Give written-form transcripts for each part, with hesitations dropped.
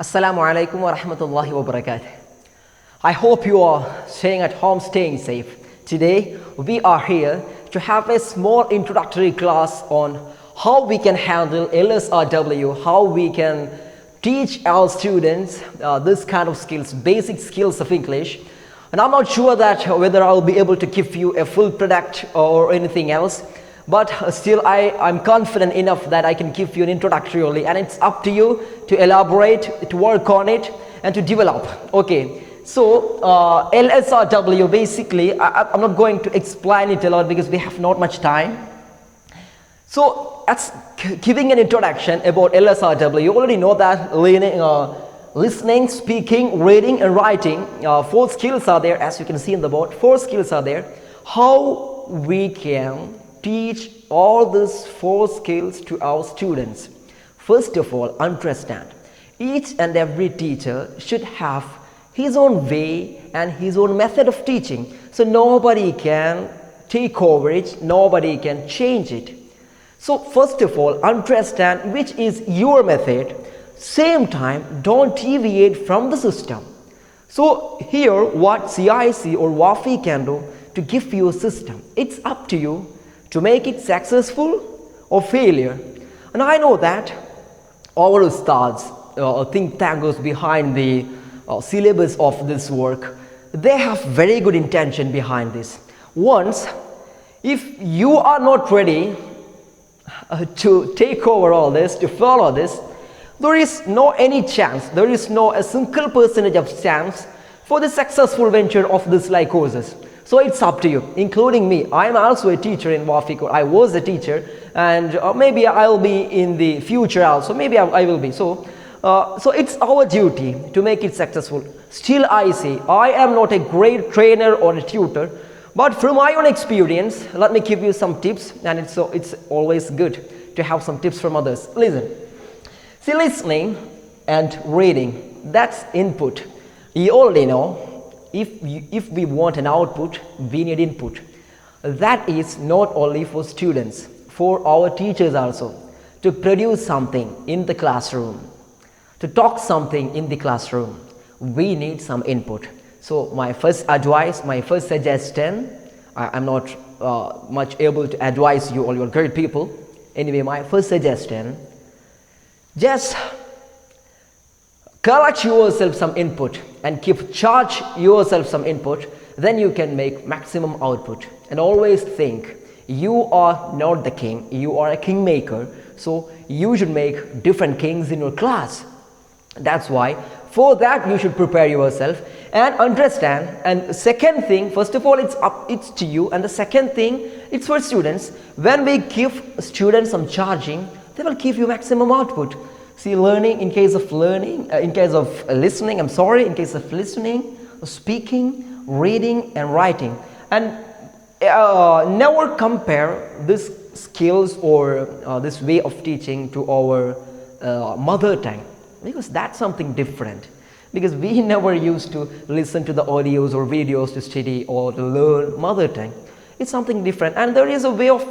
Assalamu alaikum wa rahmatullahi wa barakatuh. I hope you are staying at home, staying safe. Today, we are here to have a small introductory class on how we can handle LSRW, how we can teach our students this kind of skills, basic skills of English. And I'm not sure that whether I'll be able to give you a full product or anything else. But still, I'm confident enough that I can give you an introductory only, and it's up to you to elaborate, to work on it, and to develop. Okay, so LSRW, basically, I'm not going to explain it a lot because we have not much time. So, as giving an introduction about LSRW, you already know that listening, speaking, reading, and writing, 4 skills are there, as you can see in the board. 4 skills are there. How we can teach all these 4 skills to our students. First of all, understand. Each and every teacher should have his own way and his own method of teaching. So nobody can take over it, nobody can change it. So first of all, understand which is your method. Same time, don't deviate from the system. So here, what CIC or WAFY can do to give you a system, it's up to you to make it successful or failure. And I know that our ustads, think tankers behind the syllabus of this work, they have very good intention behind this. Once, if you are not ready to take over all this, to follow this, there is no any chance, there is no a single percentage of chance for the successful venture of this like courses. So it's up to you, including me. I am also a teacher in WAFY. I was a teacher, and maybe I'll be in the future also. Maybe I will be. So it's our duty to make it successful. Still, I say I am not a great trainer or a tutor, but from my own experience, let me give you some tips, and it's always good to have some tips from others. Listen. See, listening and reading, that's input. You already know. If we want an output, we need input. That is not only for students, for our teachers also. To produce something in the classroom, to talk something in the classroom, we need some input. So my first advice, my first suggestion, I'm not much able to advise you, all your great people. Anyway, my first suggestion, just collect yourself some input and charge yourself some input, then you can make maximum output. And always think, you are not the king, you are a kingmaker, so you should make different kings in your class. That's why, for that you should prepare yourself and understand. And second thing, first of all, it's to you, and the second thing, it's for students. When we give students some charging, they will give you maximum output. See, learning, in case of listening, in case of listening, speaking, reading, and writing. And never compare these skills or this way of teaching to our mother tongue, because that's something different. Because we never used to listen to the audios or videos to study or to learn mother tongue. It's something different. And there is a way of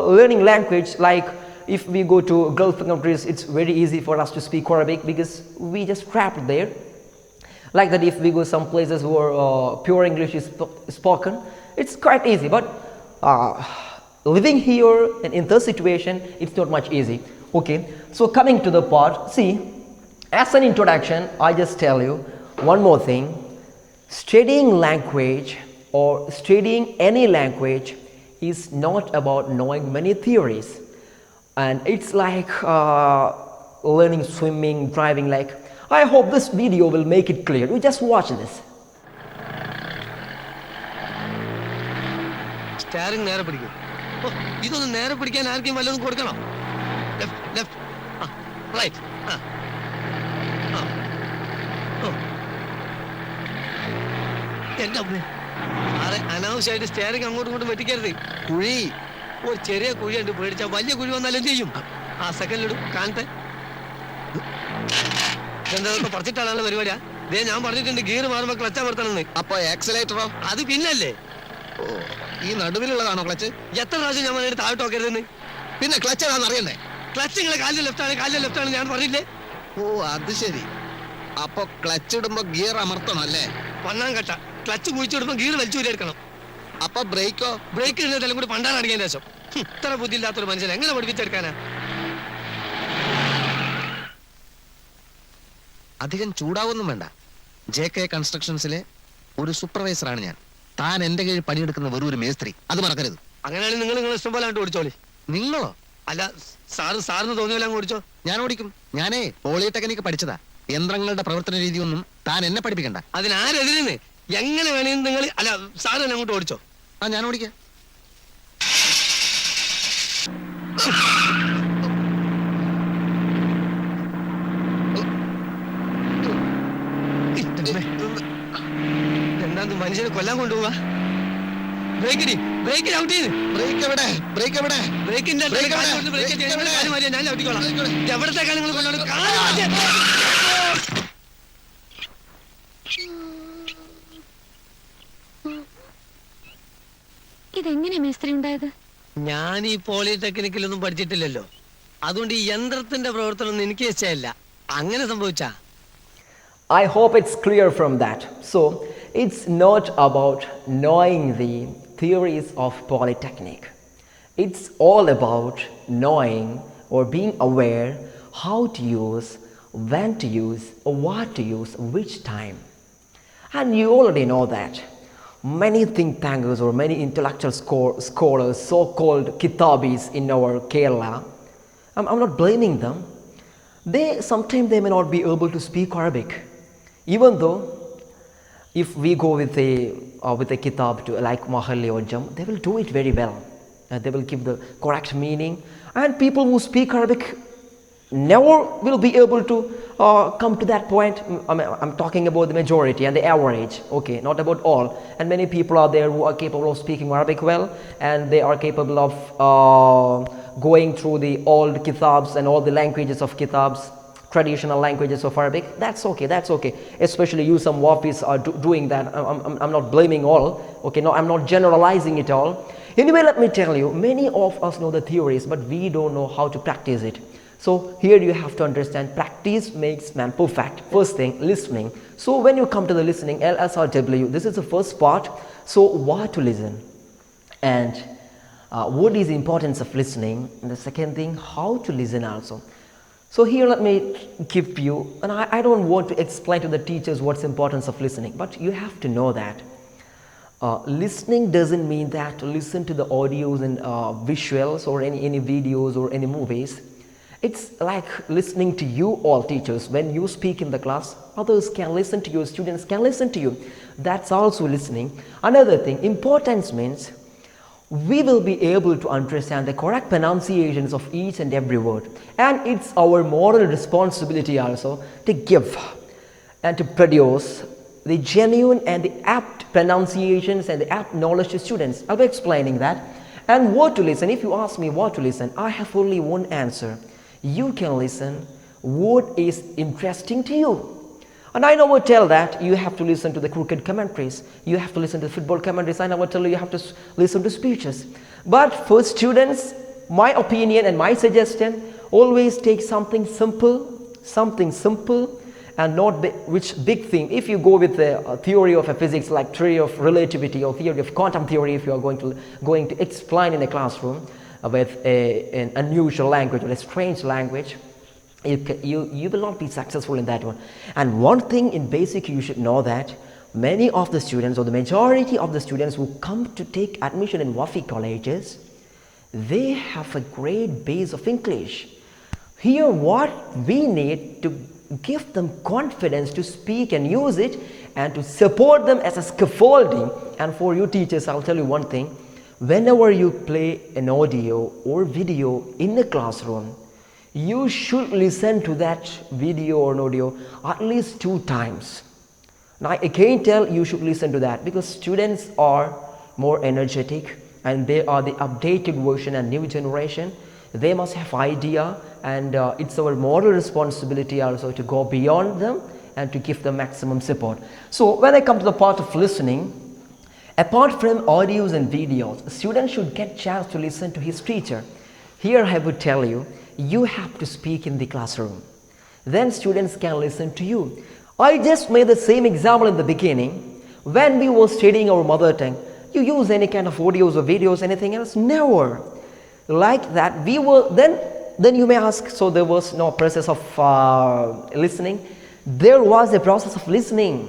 learning language, like if we go to Gulf countries, it's very easy for us to speak Arabic because we just trapped there. Like that, if we go some places where pure English is spoken, it's quite easy. But living here and in this situation, it's not much easy. Okay, so coming to the part, see, as an introduction, I just tell you one more thing. Studying language or studying any language is not about knowing many theories. And it's like learning swimming, driving. Like, I hope this video will make it clear. You just watch this. Staring നേരെ പിടിക്കും. ഇതൊന്ന് നേരെ പിടിക്കാൻ ആർക്കും വല്ലതും കൊടുക്കണം. Left. Right. എൻ്റെ അമ്മേ, സാറേ അനാവശ്യമായിട്ട് സ്റ്റെയറിംഗ് അങ്ങോട്ടും ഇങ്ങോട്ടും വെട്ടിക്കരുത്. കുഴി, ഒരു ചെറിയ കുഴിയുണ്ട്, പേടിച്ചാൽ വലിയ കുഴി വന്നാലും ചെയ്യും. ആ സെക്കൻഡിലിടും കാണത്തെ. എന്താ പറിച്ചിട്ടാണല്ലോ പരിപാടിയാ. ദേ ഞാൻ പറഞ്ഞിട്ടുണ്ട് ഗിയർ മാറുമ്പോ ക്ലച്ച് അമർത്തണമെന്ന്. അപ്പൊ ആക്സിലേറ്ററോ? അത് പിന്നല്ലേ. ഓ, ഈ നടുവിലുള്ളതാണോ ക്ലച്ച്? എത്ര പ്രാവശ്യം ഞാൻ പറഞ്ഞിട്ട് താഴോട്ട് നോക്കരുതെന്ന്. പിന്നെ ക്ലച്ച് ഏതാണെന്ന് അറിയണ്ടേ? ക്ലച്ച് നിങ്ങളെ കാലിന്റെ ലെഫ്റ്റ് ആണ് ഞാൻ പറഞ്ഞില്ലേ. ഓ, അത് ശരി. അപ്പൊ ക്ലച്ച് ഇടുമ്പോ ഗിയർ അമർത്തണം അല്ലേ? പണ്ണാൻ കട്ട ക്ലച്ച് കുഴിച്ചിടുമ്പോ ഗീർ വലിച്ചു എടുക്കണം. അപ്പൊ ബ്രേക്കോ? ബ്രേക്ക് ഇടുന്നതെല്ലാം കൂടി പണ്ടാൻ അടിക്കാൻ ശേഷം ഇത്ര ബുദ്ധിയില്ലാത്തൊരു മനുഷ്യൻ എങ്ങനെ പഠിപ്പിച്ചെടുക്കാനാ? അധികം ചൂടാവൊന്നും വേണ്ട. JK കൺസ്ട്രക്ഷൻസിലെ ഒരു സൂപ്പർവൈസറാണ് ഞാൻ. താൻ എന്റെ കീഴിൽ പണിയെടുക്കുന്ന വെറും ഒരു മേസ്ത്രി, അത് മറക്കരുത്. അങ്ങനെയാണെങ്കിൽ നിങ്ങൾ ഇഷ്ടം പോലെ അങ്ങോട്ട് ഓടിച്ചോളി. നിങ്ങളോ? അല്ല സാറിന് തോന്നിയല്ല ഓടിച്ചോ. ഞാൻ ഓടിക്കും. ഞാനേ പോളിടെക്നിക്ക് പഠിച്ചതാ. യന്ത്രങ്ങളുടെ പ്രവർത്തന രീതിയൊന്നും താൻ എന്നെ പഠിപ്പിക്കണ്ട. അതിനാരെതിരെന്ന് എങ്ങനെ വേണേലും നിങ്ങൾ അല്ല സാറ് തന്നെ അങ്ങോട്ട് ഓടിച്ചോ. ഞാൻ ഓടിക്കാം. എന്താ മനുഷ്യനെ കൊല്ലാൻ കൊണ്ടുപോവാ? ബ്രേക്ക് ഔട്ട് ചെയ്ത് ബ്രേക്കിന്റെ ഞാൻ ഔട്ടിക്കോളാം. എവിടത്തേക്കാണ് നിങ്ങൾ കൊണ്ടുപോകുന്നത്? ഇതെങ്ങനെ മേസ്ത്രി ഉണ്ടായത്? ഞാൻ ഈ പോളിടെക്നിക്കിലൊന്നും പഠിച്ചിട്ടില്ലല്ലോ, അതുകൊണ്ട് ഈ യന്ത്രത്തിന്റെ പ്രവർത്തനം എനിക്ക് ഇഷ്ടമല്ല. അങ്ങനെ സംഭവിച്ചാ I hope it's clear from that. So, it's not about knowing the theories of Polytechnic. It's all about knowing or being aware how to use, when to use, what to use, which time. And you already know that. Many think tankers or many intellectual scholars, so-called kitabis in our Kerala, I'm not blaming them. Sometimes they may not be able to speak Arabic. Even though if we go with a kitab to like Mahalli or Jam, they will do it very well. They will give the correct meaning, and people who speak Arabic never will be able to come to that point. I'm talking about the majority and the average, okay, not about all. And many people are there who are capable of speaking Arabic well, and they are capable of going through the old kitabs and all the languages of kitabs, traditional languages of Arabic. That's okay. Especially you, some Wafis are doing that. I'm not blaming all, okay, no, I'm not generalizing it all. Anyway, let me tell you, many of us know the theories, but we don't know how to practice it. So here you have to understand, practice makes man perfect. First thing, listening. So when you come to the listening, LSRW, this is the first part. So what to listen, and what is the importance of listening, and the second thing, how to listen also. So here let me give you, and I don't want to explain to the teachers what's the importance of listening, but you have to know that listening doesn't mean that to listen to the audios and visuals or any videos or any movies. It's like listening to you all teachers. When you speak in the class, others can listen to you, students can listen to you. That's also listening. Another thing, importance means we will be able to understand the correct pronunciations of each and every word. And it's our moral responsibility also to give and to produce the genuine and the apt pronunciations and the apt knowledge to students. I'll be explaining that. And what to listen. If you ask me what to listen, I have only one answer. You can listen what is interesting to you. And I never tell that you have to listen to the cricket commentaries, you have to listen to the football commentaries. I never tell you have to listen to speeches. But for students, my opinion and my suggestion, always take something simple and not which big thing. If you go with the theory of a physics like theory of relativity or theory of quantum theory, if you are going to explain in a classroom with an unusual language or a strange language, you will not be successful in that one. And one thing in basic you should know, that many of the students or the majority of the students who come to take admission in Wafi colleges, they have a great base of English. Here what we need to give them confidence to speak and use it, and to support them as a scaffolding. And for you teachers, I'll tell you one thing, whenever you play an audio or video in the classroom, you should listen to that video or audio at least 2 times. Now I again tell you should listen to that, because students are more energetic and they are the updated version and new generation. They must have idea, and it's our moral responsibility also to go beyond them and to give them maximum support. So when I come to the part of listening, apart from audios and videos, a student should get chance to listen to his teacher. Here I would tell you, you have to speak in the classroom. Then students can listen to you. I just made the same example in the beginning. When we were studying our mother tongue, you use any kind of audios or videos, anything else? Never. Like that, we were then you may ask, so there was no process of listening. There was a process of listening,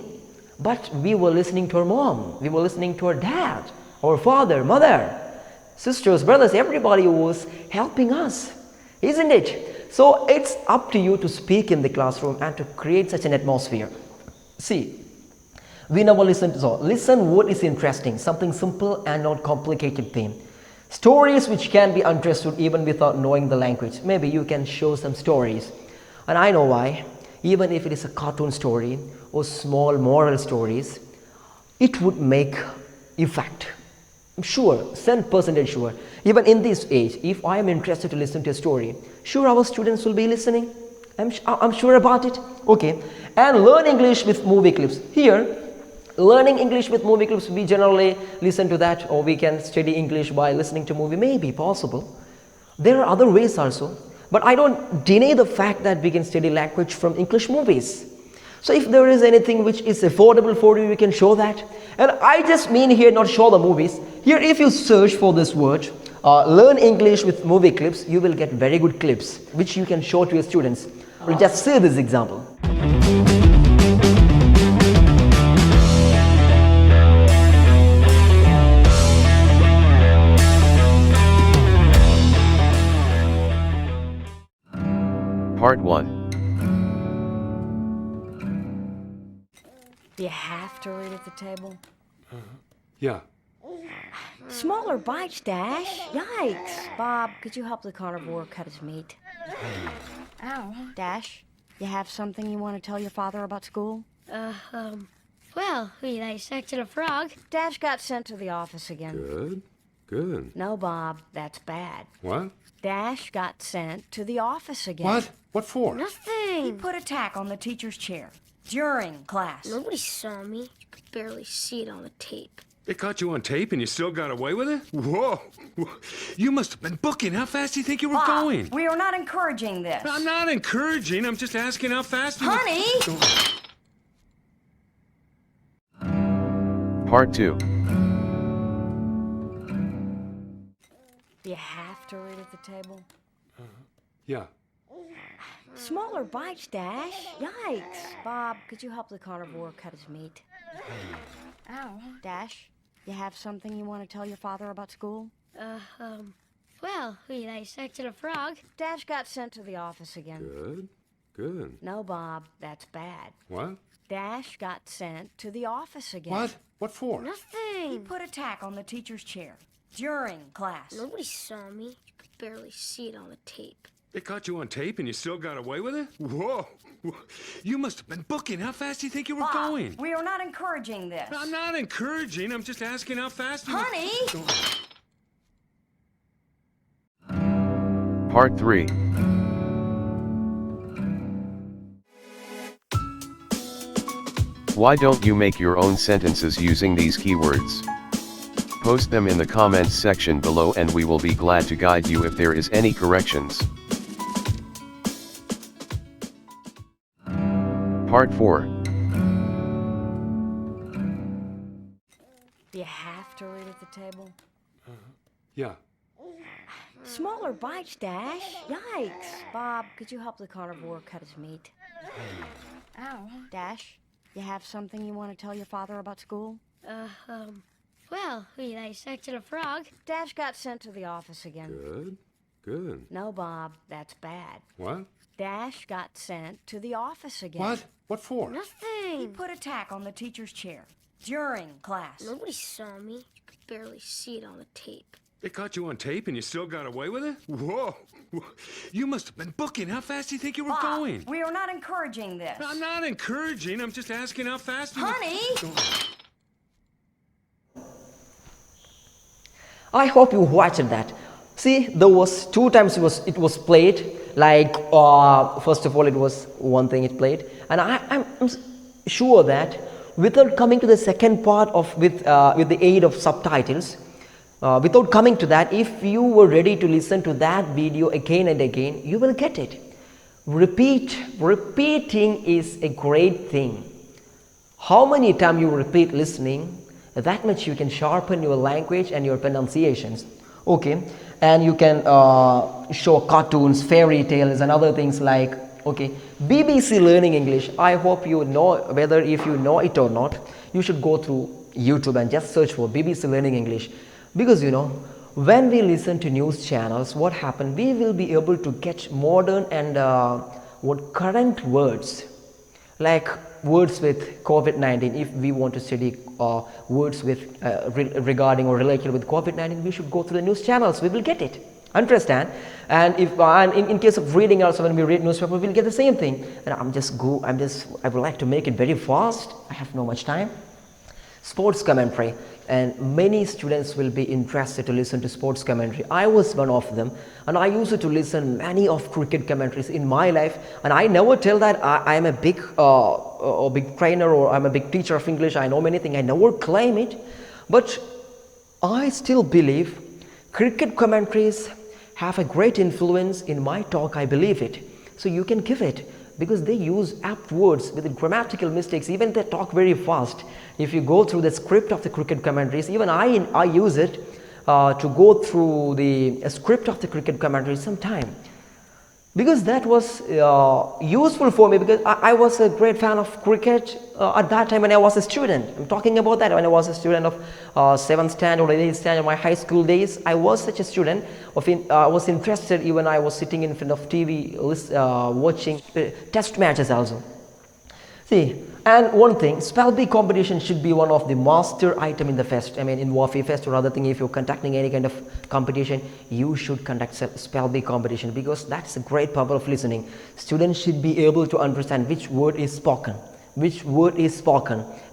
but we were listening to our mom, we were listening to our dad, our father, mother, sisters, brothers, everybody was helping us, isn't it? So it's up to you to speak in the classroom and to create such an atmosphere. See, we never listen to, so listen what is interesting, something simple and not complicated theme. Stories which can be understood even without knowing the language. Maybe you can show some stories. And I know why. Even if it is a cartoon story or small moral stories, it would make effect. I'm sure, 100% sure. Even in this age, if I am interested to listen to a story, sure our students will be listening. I'm sure about it. Okay. And learn English with movie clips. Here, learning English with movie clips, we generally listen to that, or we can study English by listening to movie. Maybe possible. There are other ways also. But I don't deny the fact that we can study language from English movies. So if there is anything which is affordable for you, we can show that. And I just mean here not show the movies. Here if you search for this word, learn English with movie clips, you will get very good clips which you can show to your students. We'll just see this example. Part 1. Do you have to read at the table? Yeah. Smaller bites, Dash. Yikes. Bob, could you help the carnivore cut his meat? Ow. Dash, you have something you want to tell your father about school? Well, we dissected a frog. Dash got sent to the office again. Good. Good. No, Bob, that's bad. What? Dash got sent to the office again. What? What for? He Nothing. put a tack on the teacher's chair during class. Nobody saw me. You could barely see it on the tape. They caught you on tape and you still got away with it? Whoa. You must have been booking. How fast do you think you were Bob, going? we are not encouraging this. I'm not encouraging. I'm just asking how fast you were. Honey! Part 2. Do you have to read at the table? Yeah. Smaller bites, Dash. Yikes. Bob, could you help the carnivore cut his meat? Ow. Dash, you have something you want to tell your father about school? Well, we dissected a frog. Dash got sent to the office again. Good. Good. No, Bob, that's bad. What? Dash got sent to the office again. What? What for? Nothing. He put a tack on the teacher's chair during class. Nobody saw me. You could barely see it on the tape. They caught you on tape and you still got away with it? Whoa. You must have been booking. How fast do you think you were Bob, going? we are not encouraging this. I'm not encouraging. I'm just asking how fast you were. Honey! Part 3. Why don't you make your own sentences using these keywords? Post them in the comments section below and we will be glad to guide you if there is any corrections. Part 4. Do you have to read at the table? Yeah. Smaller bites, Dash. Yikes. Bob, could you help the carnivore cut his meat? Ow. Dash, you have something you want to tell your father about school? Well, we dissected a frog. Dash got sent to the office again. Good. Good. No, Bob, that's bad. What? Dash got sent to the office again. What? What for? He Nothing. put a tack on the teacher's chair during class. Nobody saw me. You could barely see it on the tape. They caught you on tape and you still got away with it? Whoa. You must have been booking. How fast do you think you were Bob, going? we are not encouraging this. I'm not encouraging. I'm just asking how fast you were. Honey! I hope you watched that. See, there was 2 times it was played. Like first of all, it was one thing it played, and I'm sure that without coming to the second part of with the aid of subtitles, without coming to that, if you were ready to listen to that video again and again, you will get it. repeating is a great thing. How many times you repeat listening, that much you can sharpen your language and your pronunciations. Okay, and you can show cartoons, fairy tales and other things like, okay, BBC Learning English. I hope you know, whether if you know it or not, you should go through YouTube and just search for BBC Learning English. Because when we listen to news channels, what happens, we will be able to get modern and current words, like words with COVID-19. If we want to study words with regarding or related with COVID-19, we should go through the news channels. We will get it. Understand? And if in case of reading also, when we read newspaper, we'll get the same thing. And I would like to make it very fast. I have no much time. Sports commentary, and many students will be interested to listen to sports commentary. I was one of them, and I used to listen many of cricket commentaries in my life, and I never tell that I am a big trainer or I'm a big teacher of English, I know many things. I never claim it, but I still believe cricket commentaries have a great influence in my talk. I believe it. So you can give it, because they use apt words with grammatical mistakes. Even they talk very fast. If you go through the script of the cricket commentaries, even I use it to go through the script of the cricket commentaries sometime, because that was useful for me, because I was a great fan of cricket at that time when I was a student. I'm talking about that when I was a student of 7th standard or 8th standard, my high school days. I was such a student. I was interested even I was sitting in front of TV watching test matches also. See, and one thing, spell bee competition should be one of the master item in the fest. I mean, in WAFY fest or other thing, if you're conducting any kind of competition, you should conduct spell bee competition, because that's a great power of listening. Students should be able to understand which word is spoken,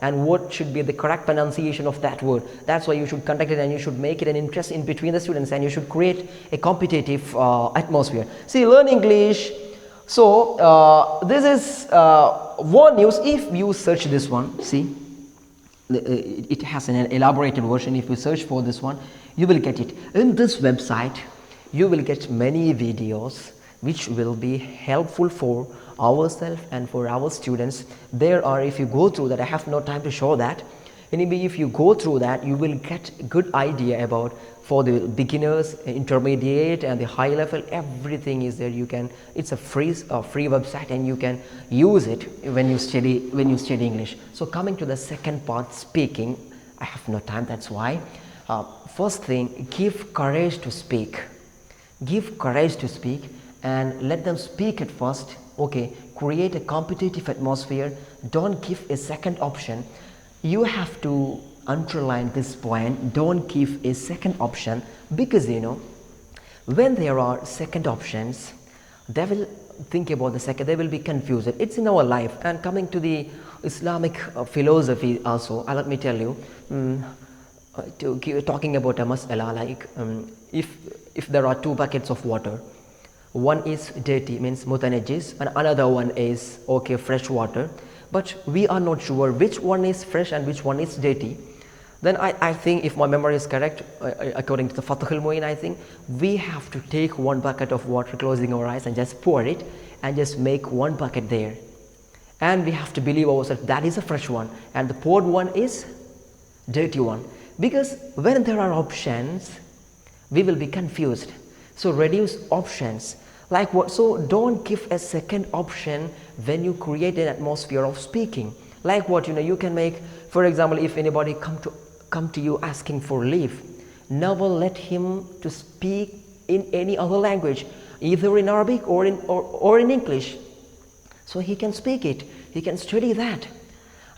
and what should be the correct pronunciation of that word. That's why you should conduct it, and you should make it an interest in between the students, and you should create a competitive atmosphere. See, learn English. So this is one news. If you search this one, see, it has an elaborated version. If you search for this one, you will get it. In this website, you will get many videos which will be helpful for ourselves and for our students. There are, if you go through that, I have no time to show that. Anyway, if you go through that, you will get a good idea about, for the beginners, intermediate and the high level, everything is there. You can, it's a free website, and you can use it when you study English. So coming to the second part, speaking, I have no time, that's why. First thing, give courage to speak. Give courage to speak, and let them speak at first. Okay, create a competitive atmosphere. Don't give a second option. You have to underline this point. Don't give a second option, because when there are second options, they will think about the second, they will be confused. It's in our life. And coming to the Islamic philosophy also, let me tell you, talking about a mas'ala, like if there are two buckets of water, one is dirty, means mutanajis, and another one is fresh water, but we are not sure which one is fresh and which one is dirty. Then I think, if my memory is correct, according to the Fath al-Mu'in, I think we have to take one bucket of water, closing our eyes, and just pour it, and just make one bucket there. And we have to believe ourselves that is a fresh one, and the poured one is dirty one. Because when there are options, we will be confused. So reduce options. Like what? So don't give a second option when you create an atmosphere of speaking. Like what? You can make, for example, if anybody come to you asking for leave, never let him to speak in any other language, either in Arabic or in English. So he can speak it, he can study that.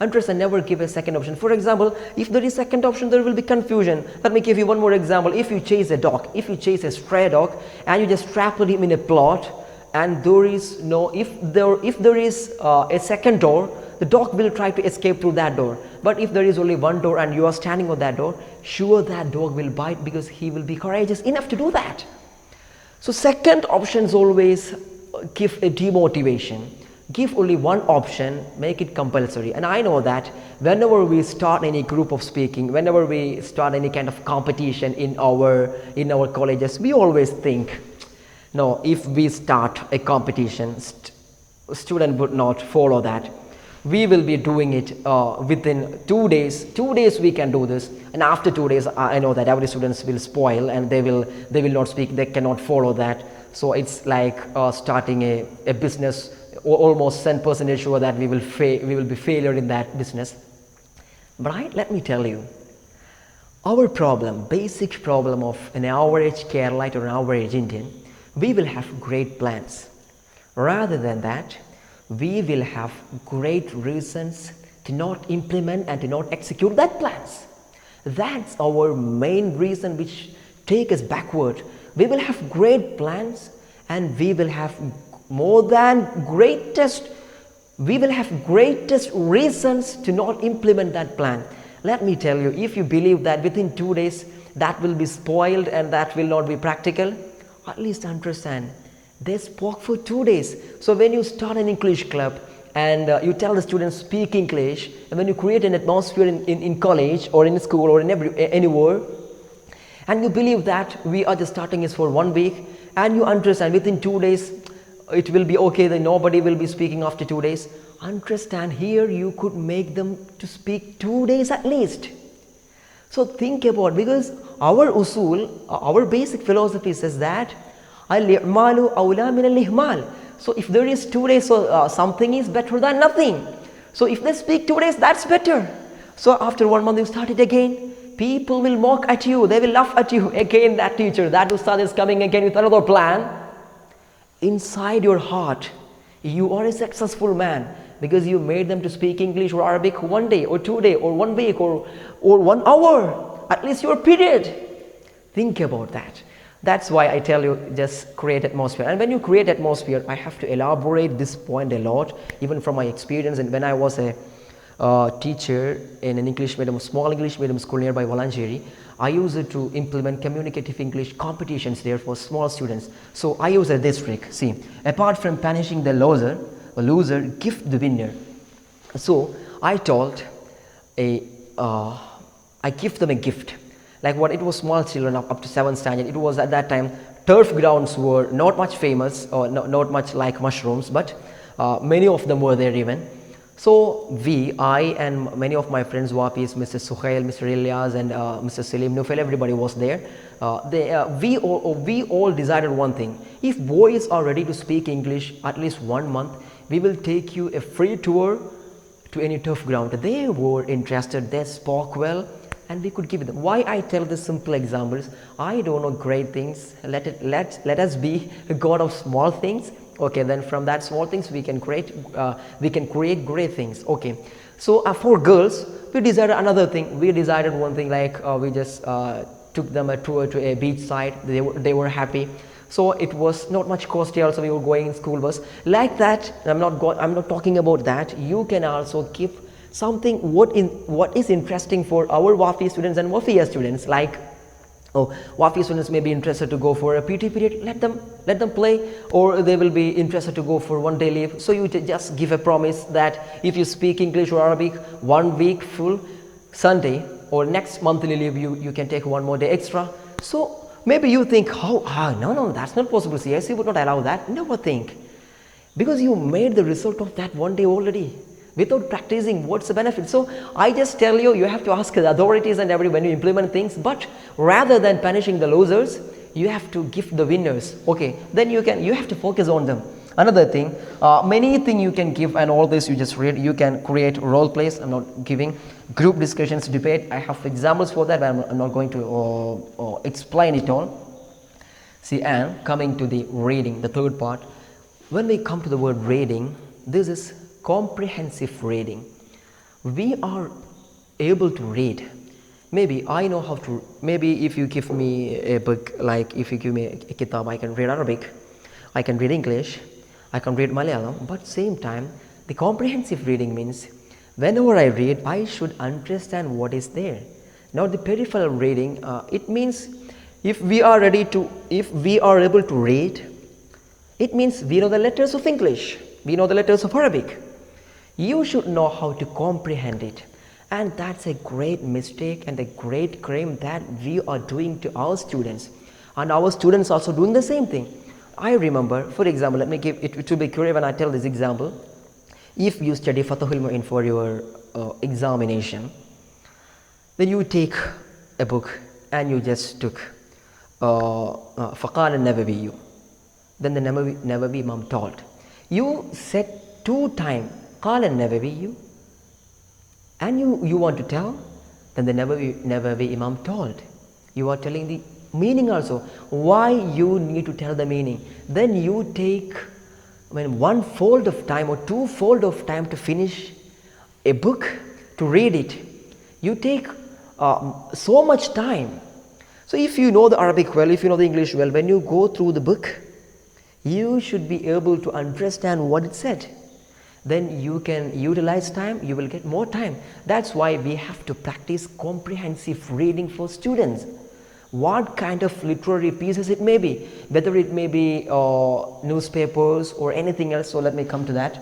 Understand, never give a second option. For example, if there is second option, there will be confusion. Let me give you one more example. If you chase a dog, if you chase a stray dog, and you just trap him in a plot, and there is no, if there is a second door, the dog will try to escape through that door. But if there is only one door and you are standing on that door, sure that dog will bite, because he will be courageous enough to do that. So second options always give a demotivation. Give only one option, make it compulsory. And I know that whenever we start any group of speaking, whenever we start any kind of competition in our colleges, we always think, No, if we start a competition, student would not follow that. We will be doing it within 2 days. 2 days we can do this, and after 2 days, I know that every students will spoil and they will not speak. They cannot follow that. So it's like starting a business. Almost 10% sure that we will be failure in that business. But let me tell you, our problem, basic problem of an average Keralite or an average Indian, we will have great plans. Rather than that, we will have great reasons to not implement and to not execute that plans. That's our main reason which take us backward. We will have great plans and we will have more than greatest reasons to not implement that plan. Let me tell you, if you believe that within 2 days that will be spoiled and that will not be practical, at least understand they spoke for 2 days. So when you start an English club and you tell the students speak English, and when you create an atmosphere in college or in school or in anywhere, and you believe that we are just starting this for 1 week, and you understand within 2 days it will be okay, then nobody will be speaking after 2 days. Understand, here you could make them to speak 2 days at least. So think about, because our usul, our basic philosophy says that al-i'malu awla min al-ihmal. So if there is 2 days, so something is better than nothing. So if they speak 2 days, that's better. So after 1 month you start it again, people will mock at you, they will laugh at you. Again that teacher, that ustad is coming again with another plan. Inside your heart, you are a successful man because you made them to speak English or Arabic 1 day or 2 days or 1 week or 1 hour, at least your period. Think about that. That's why I tell you, just create atmosphere. And when you create atmosphere, I have to elaborate this point a lot, even from my experience. And when I was a teacher in an English medium, small English medium school nearby Valancheri, I used to implement communicative English competitions there for small students. So I use this trick. See, apart from punishing the loser, gift the winner. So I told I give them a gift. Like what it was small children up to 7th standard. It was at that time turf grounds were not much famous or not much like mushrooms, but many of them were there even. So I and many of my friends, Wapis, Mr. Suhail, Mr. Ilyas and Mr. Salim Nufel, everybody was there. We all decided one thing. If boys are ready to speak English at least 1 month, we will take you a free tour to any turf ground. They were interested, they spoke well, and we could give them. Why I tell the simple examples? I don't know great things. Let us be a god of small things. Okay, then from that small things we can create great things. Okay, so for girls we decided another thing. We decided one thing, like we just took them a tour to a beach side. They were happy. So it was not much costly. Also we were going in school bus like that. I'm not talking about that. You can also give something what is interesting for our Wafi students and Wafia students. Like Wafi students may be interested to go for a PT period, let them play, or they will be interested to go for 1 day leave. So you just give a promise that if you speak English or Arabic 1 week full Sunday or next monthly leave, you can take 1 more day extra. So maybe you think, no, that's not possible. CIC would not allow that. Never think, because you made the result of that 1 day already. Without practicing, what's the benefit? So I just tell you, you have to ask the authorities and everyone when you implement things, but rather than punishing the losers, you have to give the winners. Okay, then you have to focus on them. Another thing, many things you can give, and all this you just read. You can create role plays. I'm not giving group discussions, debate. I have examples for that, but I'm not going to explain it all. See, and coming to the reading, the third part. When we come to the word reading, this is comprehensive reading. We are able to read. Maybe I know how to. Maybe if you give me a book, like if you give me a kitab, I can read Arabic, I can read English, I can read Malayalam. But same time, the comprehensive reading means whenever I read, I should understand what is there. Now the peripheral reading, it means if we are able to read, it means we know the letters of English, we know the letters of Arabic. You should know how to comprehend it, and that's a great mistake and a great crime that we are doing to our students, and our students also doing the same thing. I remember, for example, let me give it to be clear when I tell this example. If you study Fatahul Mu'in for your examination, then you take a book and you just took Faqal al-Nawawi. Then the Nawawi Imam told. You said 2 times Qal al-Nawawi and you want to tell, then the Nawawi Imam told. You are telling the meaning also. Why you need to tell the meaning? Then you take 1/4 of time or 2/4 of time to finish a book, to read it. You take so much time. So if you know the Arabic well, if you know the English well, when you go through the book, you should be able to understand what it said. Then you can utilize time, you will get more time. That's why we have to practice comprehensive reading for students. What kind of literary pieces it may be, whether it may be newspapers or anything else. So let me come to that.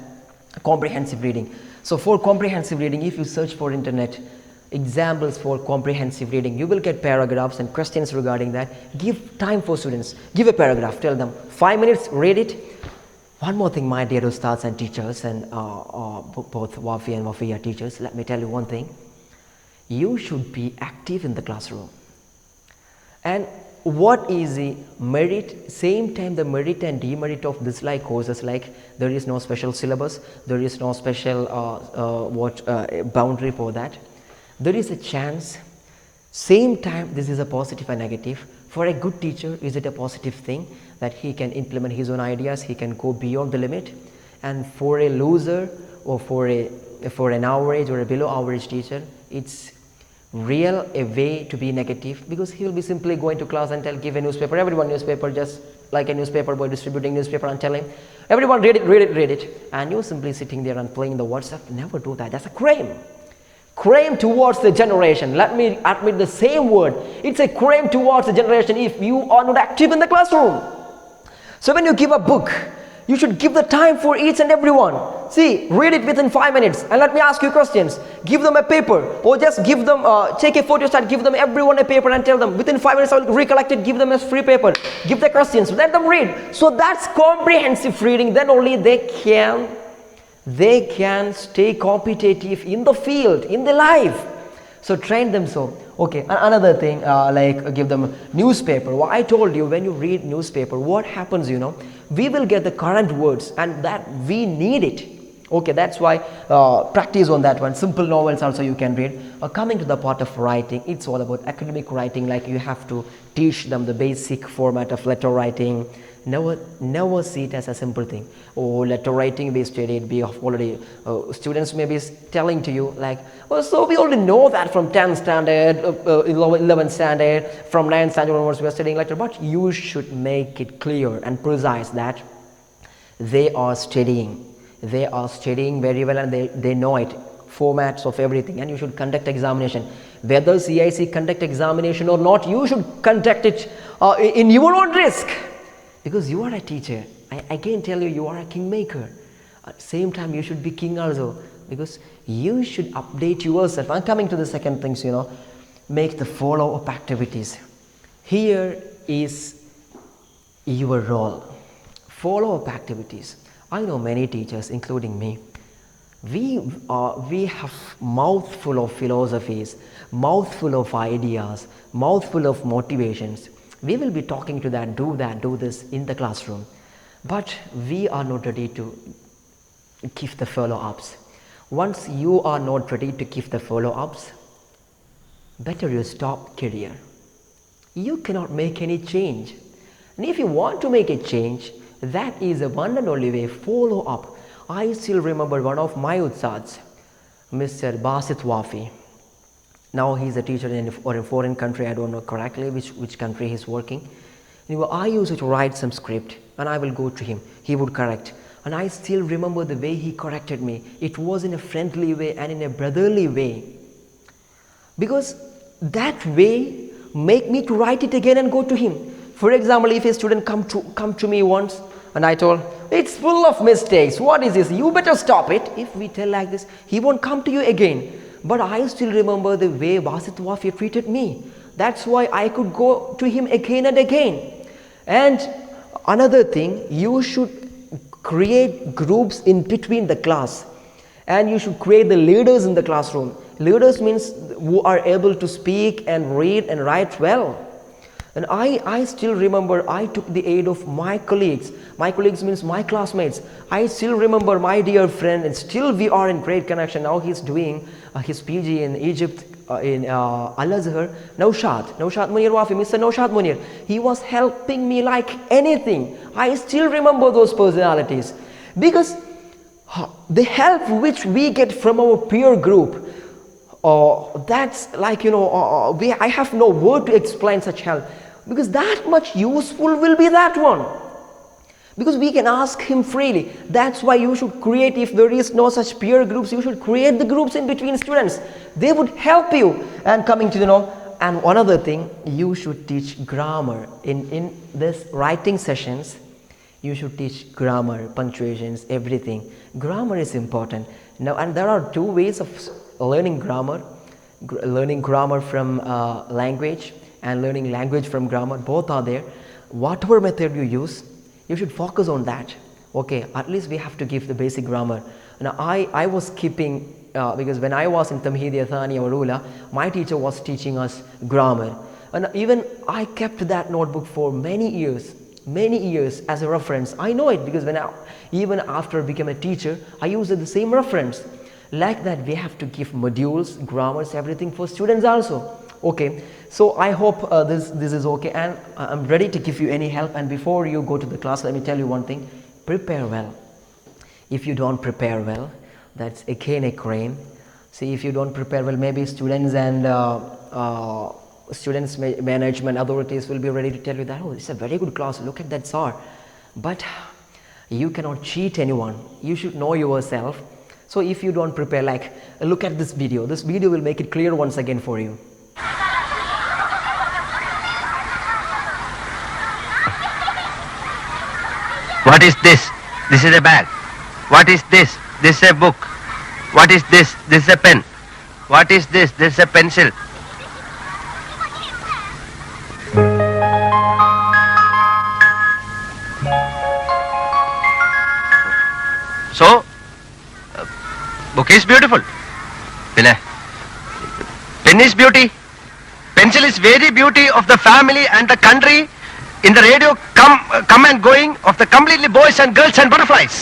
Comprehensive reading. So for comprehensive reading, if you search for internet examples for comprehensive reading, you will get paragraphs and questions regarding that. Give time for students. Give a paragraph, tell them 5 minutes, read it. One more thing, my dear ustads and teachers, and both Wafi and Wafiya teachers, let me tell you one thing. You should be active in the classroom. And what is the merit? Same time the merit and demerit of this like courses, like there is no special syllabus, there is no special boundary for that. There is a chance. Same time this is a positive and negative. For a good teacher, is it a positive thing that he can implement his own ideas, he can go beyond the limit? And for a loser or for an average or a below average teacher, it's real a way to be negative, because he will be simply going to class and give a newspaper, everyone newspaper, just like a newspaper boy distributing newspaper and telling everyone read it, and you're simply sitting there and playing the WhatsApp. Never do that. That's a crime towards the generation. Let me admit the same word. It's a crime towards the generation if you are not active in the classroom. So when you give a book, you should give the time for each and everyone. See, read it within 5 minutes, and let me ask you questions. Give them a paper, or just give them, take a photo start, give them everyone a paper and tell them within 5 minutes I will recollect it, give them a free paper, give the questions, let them read. So that's comprehensive reading. Then only they can stay competitive in the field, in the life. So train them so. Okay, another thing, like give them newspaper. Well, I told you, when you read newspaper, what happens, we will get the current words, and that we need it. Okay, that's why practice on that one. Simple novels also you can read. Coming to the part of writing, it's all about academic writing. Like you have to teach them the basic format of letter writing. Never see it as a simple thing. Oh, letter writing we studied, we have already, students may be telling to you like, oh, so we already know that from 10th standard, 11th standard, from 9th standard onwards we are studying letter. But you should make it clear and precise that they are studying very well, and they know it, formats of everything. And you should conduct examination. Whether CIC conduct examination or not, you should conduct it in your own risk. Because you are a teacher. I again tell you, you are a kingmaker. At the same time, you should be king also, because you should update yourself. I'm coming to the second things, make the follow-up activities. Here is your role. Follow-up activities. I know many teachers, including me, we have mouthful of philosophies, mouthful of ideas, mouthful of motivations. We will be talking to that, do this in the classroom. But we are not ready to give the follow-ups. Once you are not ready to give the follow-ups, better you stop career. You cannot make any change. And if you want to make a change, that is the one and only way, follow up. I still remember one of my ustads, Mr. Basit Wafi. Now he's a teacher in a foreign country. I don't know correctly which country he's working. Anyway, I used to write some script and I will go to him. He would correct. And I still remember the way he corrected me. It was in a friendly way and in a brotherly way. Because that way make me to write it again and go to him. For example, if a student come to me once and I told, it's full of mistakes, what is this? You better stop it. If we tell like this, he won't come to you again. But I still remember the way Basit Wafi treated me. That's why I could go to him again and again. And Another thing, you should create groups in between the class, and you should create the leaders in the classroom. Leaders means who are able to speak and read and write well. And I still remember I took the aid of my colleagues. My colleagues means my classmates. I still remember my dear friend, and still we are in great connection. Now he's doing his PG in Egypt, in Al-Azhar, Naushad Munir Wafi, Mr. Naushad Munir. He was helping me like anything. I still remember those personalities, because the help which we get from our peer group, that's like, I have no word to explain such help, because that much useful will be that one, because we can ask him freely. That's why you should create, if there is no such peer groups, you should create the groups in between students. They would help you. And coming to and one other thing, you should teach grammar in this writing sessions. You should teach grammar, punctuations, everything. Grammar is important. Now, and there are two ways of learning grammar. Learning grammar from language and learning language from grammar. Both are there. Whatever method you use, you should focus on that. Okay, at least we have to give the basic grammar. Now, I was keeping, because when I was in Tamhidiyya Thaniya or Ula, my teacher was teaching us grammar. And even I kept that notebook for many years as a reference. I know it, because even after I became a teacher, I used the same reference. Like that, we have to give modules, grammars, everything for students also. Okay, so I hope this is okay, and I'm ready to give you any help. And before you go to the class, let me tell you one thing: prepare well. If you don't prepare well, that's again a crime. See, if you don't prepare well, maybe students and students management authorities will be ready to tell you that, oh, it's a very good class, look at that sir. But you cannot cheat anyone. You should know yourself. So if you don't prepare, like, look at this video. This video will make it clear once again for you. What is this? This is a bag. What is this? This is a book. What is this? This is a pen. What is this? This is a pencil. So, book is beautiful. Pen is beauty. Pencil is very beauty of the family and the country. In the radio, come and going of the completely boys and girls and butterflies.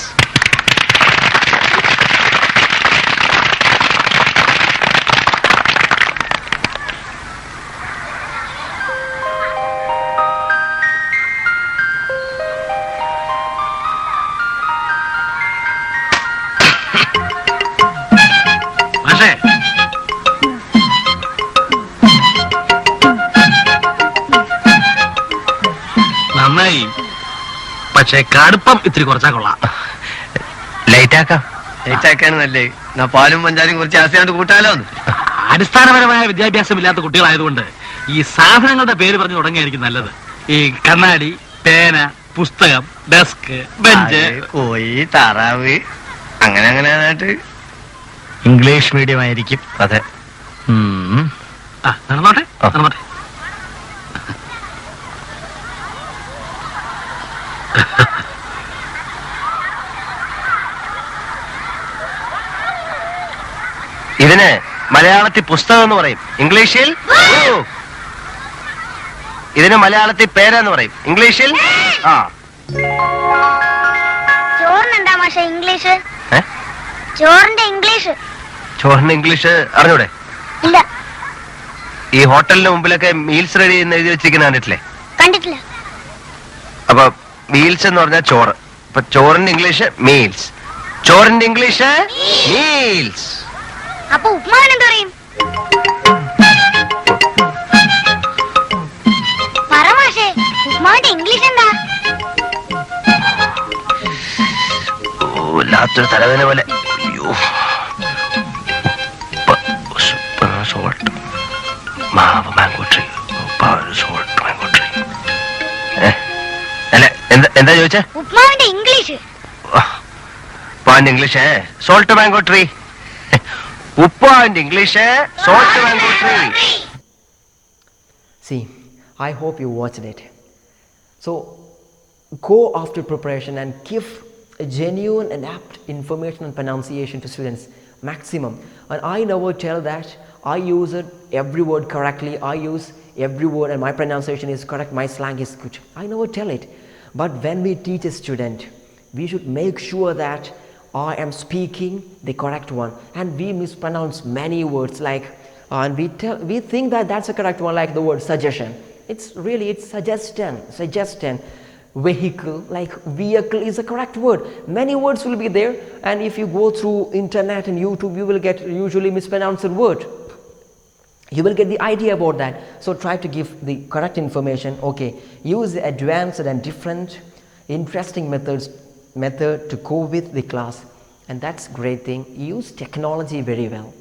നന്നായി, പക്ഷേ കടുപ്പം ഇത്തിരി കുറച്ചാ കൊള്ളാം. Light ആക്കാനല്ലേ, പാലും പഞ്ചാരും കുറച്ച് ആസ്തിയാണ്ട് കൂട്ടാലോ. അടിസ്ഥാനപരമായ വിദ്യാഭ്യാസം ഇല്ലാത്ത കുട്ടികളായതുകൊണ്ട് ഈ സാധനങ്ങളുടെ പേര് പറഞ്ഞു തുടങ്ങിയായിരിക്കും നല്ലത്. ഈ കണ്ണാടി, പേന, പുസ്തകം, ഡെസ്ക്, ബെഞ്ച്, കോഴി, താറാവ്, അങ്ങനെ ഇംഗ്ലീഷ് മീഡിയം ആയിരിക്കും. അതെ, നടന്നോട്ടെ. ഇതിന് മലയാളത്തിൽ പുസ്തകം എന്ന് പറയും, ഇംഗ്ലീഷിൽ. ഇതിന് മലയാളത്തിൽ പേരെന്ന് പറയും, ഇംഗ്ലീഷിൽ. ചോറിനെന്താ മാഷെ ഇംഗ്ലീഷ്? ചോറിന്റെ ഇംഗ്ലീഷ് അറിഞ്ഞൂടെ? ഇല്ല. ഈ ഹോട്ടലിന് മുമ്പിലൊക്കെ മീൽസ് റെഡി എന്ന് എഴുതി വെച്ചിരിക്കുന്ന കണ്ടിട്ടില്ലേ? കണ്ടിട്ടില്ല. അപ്പൊ മീൽസ് എന്ന് പറഞ്ഞാൽ ചോറ്. അപ്പൊ ചോറിന്റെ ഇംഗ്ലീഷ് മീൽസ്, ചോറിന്റെ ഇംഗ്ലീഷ് മീൽസ്. അപ്പൊ ഉപ്മാവിന് എന്താ പറയും? പറ മാഷേ, ഉപ്മാവിന്റെ ഇംഗ്ലീഷ് എന്താ? വല്ലാത്തൊരു തലവേദന പോലെ. സോൾട്ട്, മാവ്, mango tree, salt, mango tree. അല്ല, എന്താ ചോദിച്ചേ? ഉപ്മാവിന്റെ ഇംഗ്ലീഷ്. ഉപ്പാന്റെ ഇംഗ്ലീഷ് സോൾട്ട് മാംഗോ ട്രീ. ഉപ്പാന്റെ English salt mango tree. See, I hope you watched it. So go after preparation and give a genuine and apt information and pronunciation to students maximum. And I never tell that I use it every word correctly, I use every word and my pronunciation is correct, my slang is good. I never tell it. But when we teach a student, we should make sure that I am speaking the correct one, and we mispronounce many words like and we think that that's a correct one, like the word suggestion. It's suggestion. Vehicle, like vehicle is a correct word. Many words will be there, and if you go through internet and YouTube, you will get usually mispronounced word. You will get the idea about that. So try to give the correct information. Okay, use the advanced and different interesting method to go with the class, and that's great thing. Use technology very well.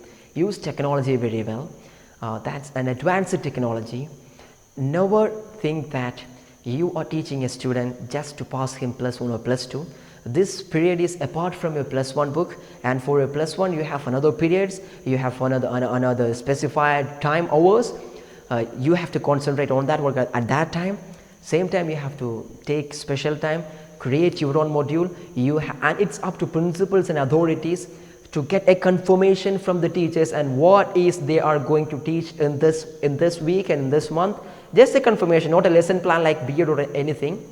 That's an advanced technology. Never think that you are teaching a student just to pass him +1 or +2. This period is apart from your +1 book, and for your +1 you have another periods, you have another specified time hours. You have to concentrate on that work at that time. Same time you have to take special time, create your own module. And it's up to principals and authorities to get a confirmation from the teachers and what is they are going to teach in this week and in this month. Just a confirmation, not a lesson plan like BEd or anything.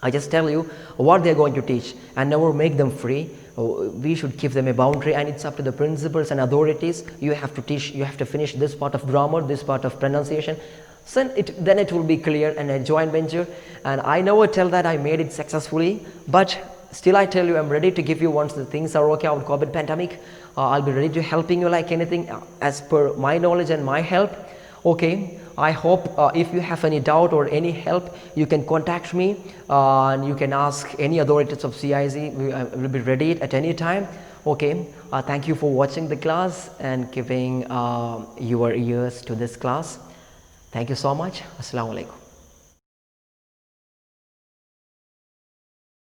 I just tell you what they are going to teach and never make them free. We should give them a boundary, and it's up to the principals and authorities. You have to teach, you have to finish this part of grammar, this part of pronunciation. So then it will be clear and a joint venture. And I never tell that I made it successfully, but still I tell you I'm ready to give you once the things are okay out COVID pandemic. I'll be ready to helping you like anything as per my knowledge and my help. Okay, I hope if you have any doubt or any help, you can contact me and you can ask any authorities of CIZ. We will be ready at any time. Okay, thank you for watching the class and giving your ears to this class. Thank you so much. Assalamu alaikum.